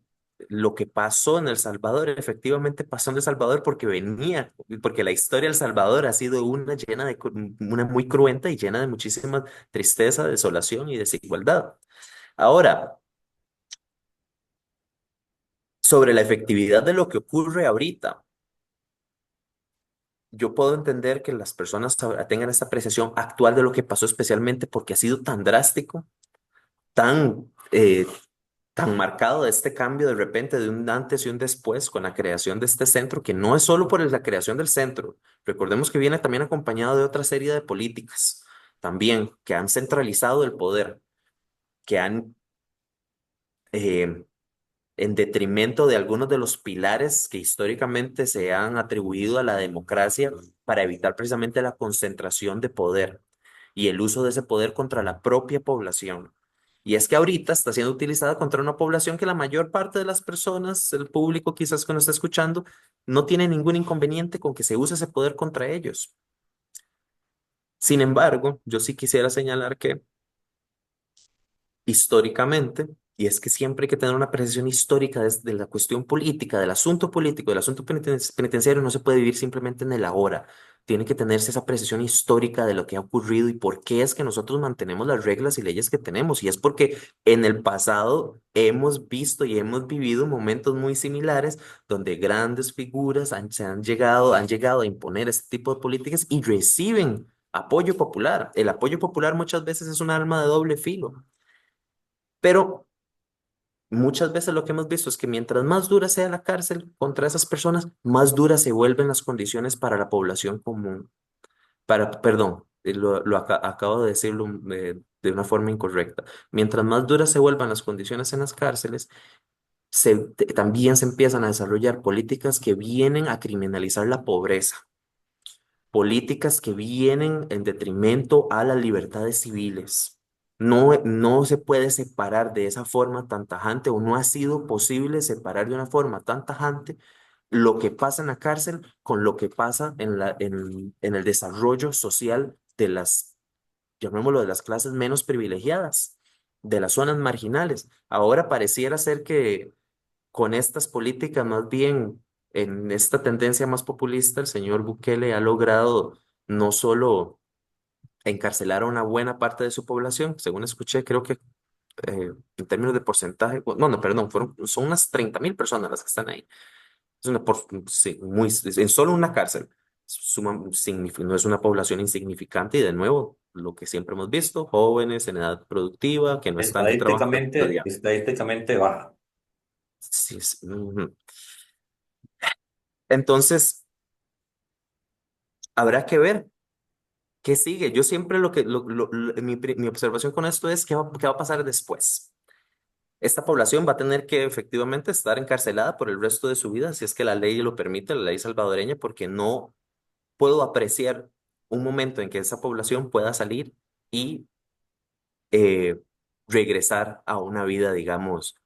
lo que pasó en El Salvador, efectivamente pasó en El Salvador porque la historia de El Salvador ha sido una una muy cruenta y llena de muchísima tristeza, desolación y desigualdad. Ahora, sobre la efectividad de lo que ocurre ahorita, yo puedo entender que las personas ahora tengan esta apreciación actual de lo que pasó, especialmente porque ha sido tan drástico, tan tan marcado este cambio de repente de un antes y un después con la creación de este centro, que no es solo por la creación del centro, recordemos que viene también acompañado de otra serie de políticas también que han centralizado el poder, que han, eh, en detrimento de algunos de los pilares que históricamente se han atribuido a la democracia para evitar precisamente la concentración de poder y el uso de ese poder contra la propia población. Y es que ahorita está siendo utilizada contra una población que la mayor parte de las personas, el público quizás que nos está escuchando, no tiene ningún inconveniente con que se use ese poder contra ellos. Sin embargo, yo sí quisiera señalar que históricamente, y es que siempre hay que tener una apreciación histórica de la cuestión política, del asunto penitenciario, no se puede vivir simplemente en el ahora. Tiene que tenerse esa apreciación histórica de lo que ha ocurrido y por qué es que nosotros mantenemos las reglas y leyes que tenemos. Y es porque en el pasado hemos visto y hemos vivido momentos muy similares donde grandes figuras han llegado a imponer este tipo de políticas y reciben apoyo popular. El apoyo popular muchas veces es un arma de doble filo. Pero muchas veces lo que hemos visto es que mientras más dura sea la cárcel contra esas personas, más duras se vuelven las condiciones para la población común. Perdón, acabo de decirlo de una forma incorrecta. Mientras más duras se vuelvan las condiciones en las cárceles, también se empiezan a desarrollar políticas que vienen a criminalizar la pobreza, políticas que vienen en detrimento a las libertades civiles. No se puede separar de esa forma tan tajante o no ha sido posible separar de una forma tan tajante lo que pasa en la cárcel con lo que pasa en el desarrollo social de llamémoslo, de las clases menos privilegiadas, de las zonas marginales. Ahora pareciera ser que con estas políticas, más bien en esta tendencia más populista, el señor Bukele ha logrado no solo encarcelar a una buena parte de su población, según escuché, creo que en términos de porcentaje, no, perdón, son unas 30.000 personas las que están ahí. Es una, sí, en solo una cárcel. No es una población insignificante y de nuevo, lo que siempre hemos visto, jóvenes en edad productiva que no están trabajando. Estadísticamente baja. Sí, ujú. Entonces, habrá que ver qué sigue. Yo siempre mi observación con esto es qué va a pasar después. Esta población va a tener que efectivamente estar encarcelada por el resto de su vida, si es que la ley lo permite, la ley salvadoreña, porque no puedo apreciar un momento en que esa población pueda salir y eh, regresar a una vida, digamos,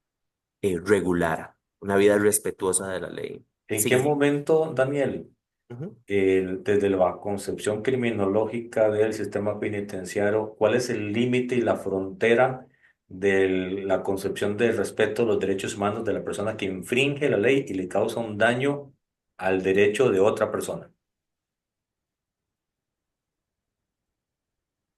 regular, una vida respetuosa de la ley. ¿En qué Sí. momento, Daniel, Ujú. desde la concepción criminológica del sistema penitenciario, cuál es el límite y la frontera de la concepción del respeto a los derechos humanos de la persona que infringe la ley y le causa un daño al derecho de otra persona?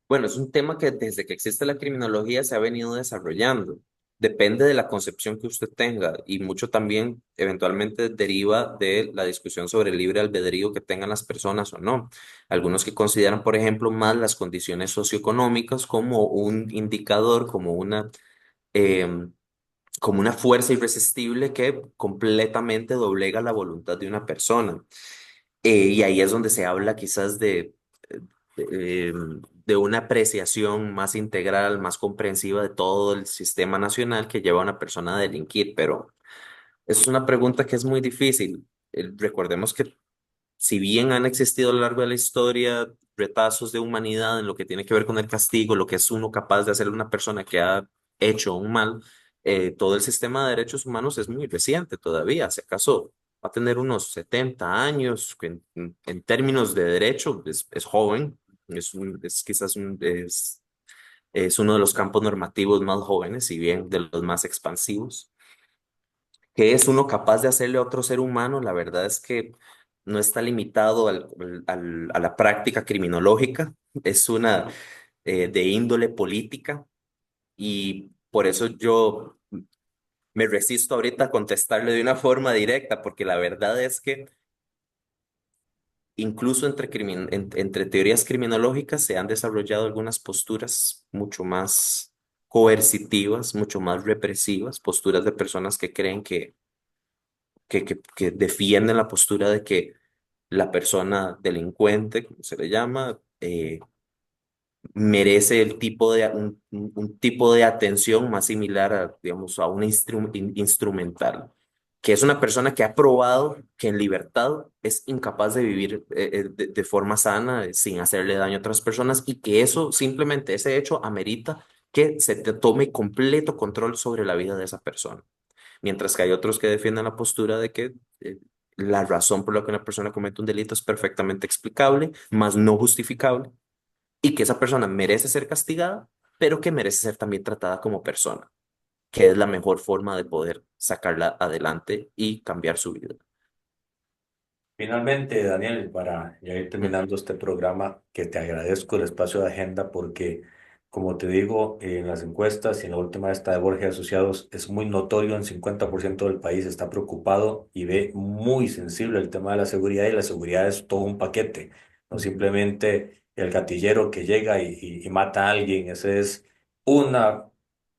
Bueno, es un tema que desde que existe la criminología se ha venido desarrollando. Depende de la concepción que usted tenga y mucho también eventualmente deriva de la discusión sobre el libre albedrío que tengan las personas o no. Algunos que consideran, por ejemplo, más las condiciones socioeconómicas como un indicador, em, como una fuerza irresistible que completamente doblega la voluntad de una persona. Y ahí es donde se habla quizás de, de una apreciación más integral, más comprensiva de todo el sistema nacional que lleva a una persona a delinquir, pero Es una pregunta que es muy difícil. Recordemos que si bien han existido a lo largo de la historia retazos de humanidad en lo que tiene que ver con el castigo, lo que es uno capaz de hacer a una persona que ha hecho un mal, todo el sistema de derechos humanos es muy reciente todavía. Si acaso va a tener unos 70 años, que en términos de derecho es joven, es quizás es uno de los campos normativos más jóvenes, si bien de los más expansivos. ¿Qué es uno capaz de hacerle a otro ser humano? La verdad es que no está limitado a la práctica criminológica, es una de índole política y por eso yo me resisto ahorita a contestarle de una forma directa, porque la verdad es que incluso entre teorías criminológicas se han desarrollado algunas posturas mucho más coercitivas, mucho más represivas, posturas de personas que creen que defienden la postura de que la persona delincuente, como se le llama, merece el tipo de, un tipo de atención más similar a, digamos, a una instrumental, que es una persona que ha probado que en libertad es incapaz de vivir de forma sana, sin hacerle daño a otras personas, y que eso, simplemente ese hecho, amerita que se te tome completo control sobre la vida de esa persona. Mientras que hay otros que defienden la postura de que la razón por la que una persona comete un delito es perfectamente explicable, más no justificable, y que esa persona merece ser castigada, pero que merece ser también tratada como persona, que es la mejor forma de poder sacarla adelante y cambiar su vida. Finalmente, Daniel, para ya ir terminando este programa, que te agradezco el espacio de agenda porque, como te digo, en las encuestas y en la última esta de Borges Asociados, es muy notorio, el 50% del país está preocupado y ve muy sensible el tema de la seguridad, y la seguridad es todo un paquete, no simplemente el gatillero que llega y mata a alguien. Esa es una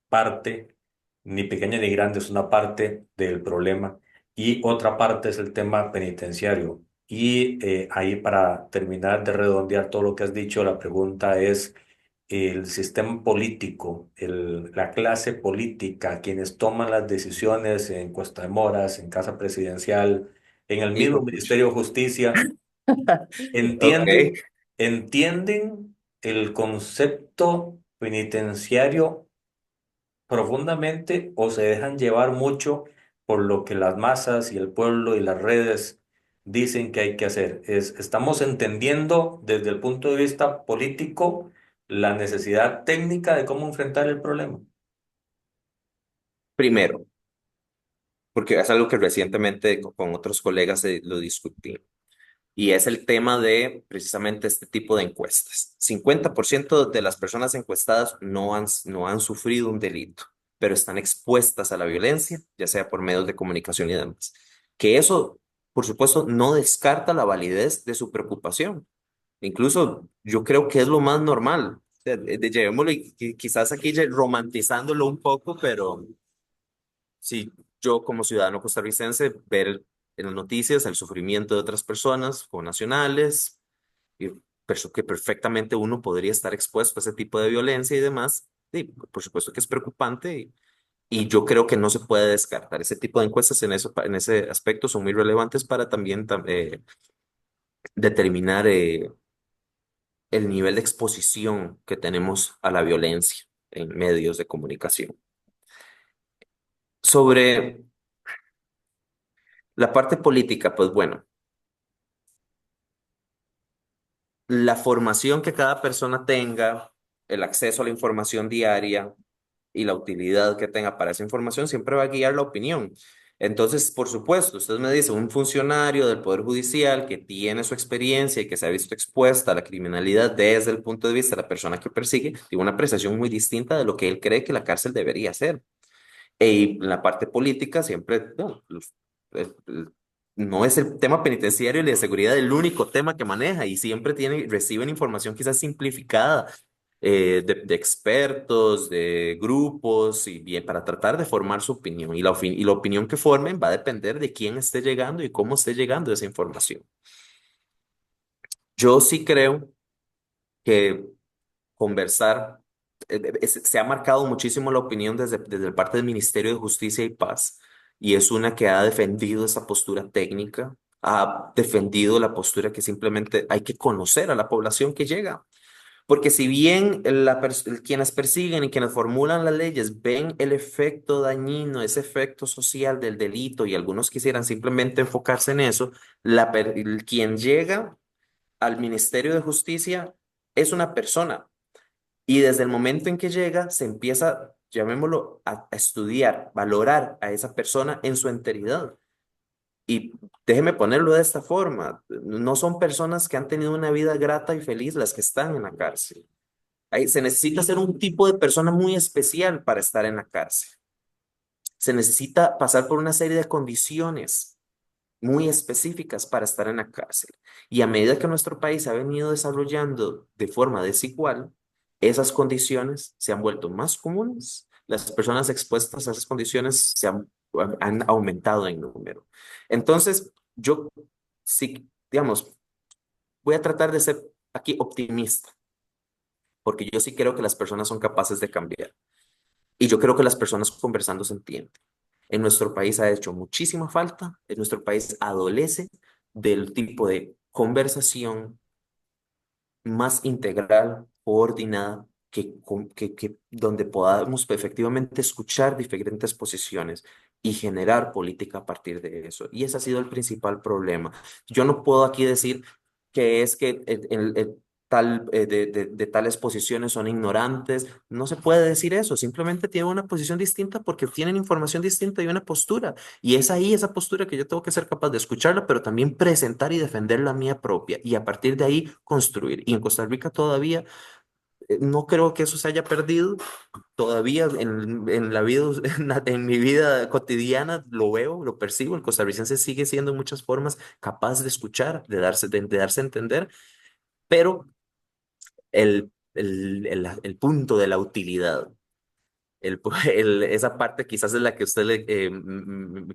parte, ni pequeña ni grande, es una parte del problema. Y otra parte es el tema penitenciario. Y ahí, para terminar de redondear todo lo que has dicho, la pregunta es: el sistema político, la clase política, quienes toman las decisiones en Cuesta de Moras, en Casa Presidencial, en el mismo Hijo, pucha. Ministerio de Justicia, Ok. entienden, entienden el concepto penitenciario profundamente, o se dejan llevar mucho por lo que las masas y el pueblo y las redes dicen que hay que hacer. Estamos entendiendo desde el punto de vista político la necesidad técnica de cómo enfrentar el problema. Primero, porque es algo que recientemente con otros colegas lo discutí. Y es el tema de precisamente este tipo de encuestas. 50% de las personas encuestadas no han sufrido un delito, pero están expuestas a la violencia, ya sea por medios de comunicación y demás. Que eso, por supuesto, no descarta la validez de su preocupación. Incluso yo creo que es lo más normal. O sea, llevémoslo y quizás aquí ya romantizándolo un poco, pero si yo como ciudadano costarricense ver en las noticias el sufrimiento de otras personas, con nacionales, y que perfectamente uno podría estar expuesto a ese tipo de violencia y demás, y por supuesto que es preocupante y yo creo que no se puede descartar. Ese tipo de encuestas en eso, en ese aspecto son muy relevantes para también determinar el nivel de exposición que tenemos a la violencia en medios de comunicación. Sobre la parte política, pues bueno. La formación que cada persona tenga, el acceso a la información diaria y la utilidad que tenga para esa información siempre va a guiar la opinión. Entonces, por supuesto, usted me dice, un funcionario del Poder Judicial que tiene su experiencia y que se ha visto expuesta a la criminalidad desde el punto de vista de la persona que persigue, tiene una apreciación muy distinta de lo que él cree que la cárcel debería ser. Y en la parte política siempre, no, no es el tema penitenciario y de seguridad el único tema que maneja y siempre reciben información quizás simplificada de expertos, de grupos y bien para tratar de formar su opinión. Y la opinión que formen va a depender de quién esté llegando y cómo esté llegando esa información. Yo sí creo que conversar, se ha marcado muchísimo la opinión desde parte del Ministerio de Justicia y Paz, y es una que ha defendido esa postura técnica, ha defendido la postura que simplemente hay que conocer a la población que llega. Porque si bien quienes persiguen y quienes formulan las leyes ven el efecto dañino, ese efecto social del delito, y algunos quisieran simplemente enfocarse en eso, quien llega al Ministerio de Justicia es una persona. Y desde el momento en que llega, se empieza, llamémoslo, a estudiar, valorar a esa persona en su enteridad. Y déjeme ponerlo de esta forma, no son personas que han tenido una vida grata y feliz las que están en la cárcel. Se necesita ser un tipo de persona muy especial para estar en la cárcel. Se necesita pasar por una serie de condiciones muy específicas para estar en la cárcel. Y a medida que nuestro país ha venido desarrollando de forma desigual, esas condiciones se han vuelto más comunes. Las personas expuestas a esas condiciones han aumentado en número. Entonces, yo sí, digamos, voy a tratar de ser aquí optimista, porque yo sí creo que las personas son capaces de cambiar. Y yo creo que las personas conversando se entienden. En nuestro país ha hecho muchísima falta, en nuestro país adolece del tipo de conversación más integral, coordinada, donde podamos efectivamente escuchar diferentes posiciones y generar política a partir de eso. Y ese ha sido el principal problema. Yo no puedo aquí decir que es que de tales posiciones son ignorantes. No se puede decir eso. Simplemente tienen una posición distinta porque tienen información distinta y una postura. Y es ahí esa postura que yo tengo que ser capaz de escucharla, pero también presentar y defender la mía propia. Y a partir de ahí construir. Y en Costa Rica todavía no creo que eso se haya perdido. Todavía en la vida, en mi vida cotidiana lo veo, lo percibo. El costarricense sigue siendo en muchas formas capaz de escuchar, de darse a entender, pero el punto de la utilidad, esa parte quizás es la que usted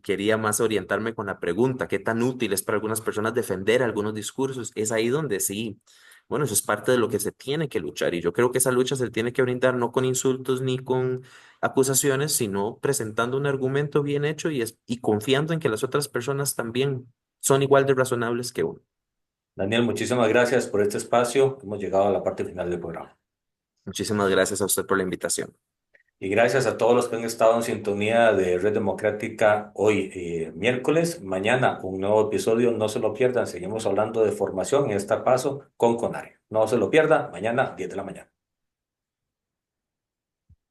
quería más orientarme con la pregunta, ¿qué tan útil es para algunas personas defender algunos discursos? Es ahí donde sí, bueno, eso es parte de lo que se tiene que luchar y yo creo que esa lucha se tiene que brindar no con insultos ni con acusaciones, sino presentando un argumento bien hecho y confiando en que las otras personas también son igual de razonables que uno. Daniel, muchísimas gracias por este espacio. Hemos llegado a la parte final del programa. Muchísimas gracias a usted por la invitación. Y gracias a todos los que han estado en sintonía de Red Democrática hoy, miércoles. Mañana un nuevo episodio, no se lo pierdan. Seguimos hablando de formación en este paso con CONARE. No se lo pierdan, mañana 10 de la mañana.